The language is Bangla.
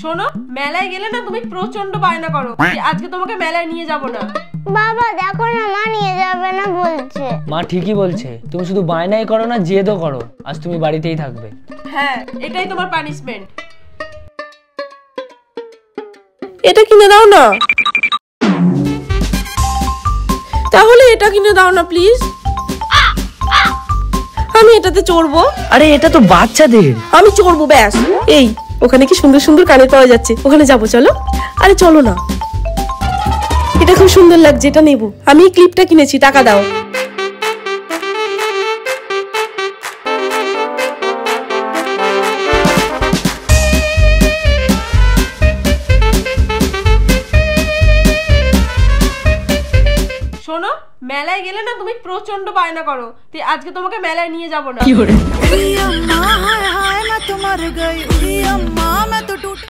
শোনো, মেলায় গেলে না তুমি প্রচন্ড বায়না করো, আজকে তোমাকে মেলায় নিয়ে যাব না। বাবা দেখো না, মা নিয়ে যাবে না বলছে। মা ঠিকই বলছে, তুমি শুধু বায়নাই করো না, জেদও করো। আজ তুমি বাড়িতেই থাকবে। হ্যাঁ, এটাই তোমার পানিশমেন্ট। এটা কিনে দাও না। তাহলে এটা কিনে দাও না প্লিজ। আমি এটাতে চড়বো। আরে এটা তো বাচ্চাদের। আমি চড়বো ব্যাস। এই ওখানে কি সুন্দর সুন্দর কানের পাওয়া যাচ্ছে, ওখানে যাবো, চলো। আরে চলো না, এটা খুব সুন্দর লাগছে, এটা নেবো। আমি এই ক্লিপটা কিনেছি, টাকা দাও। শোনো, মেলায় গেলে না তুমি প্রচন্ড বায়না করো, আজকে তোমাকে মেলায় নিয়ে যাব না।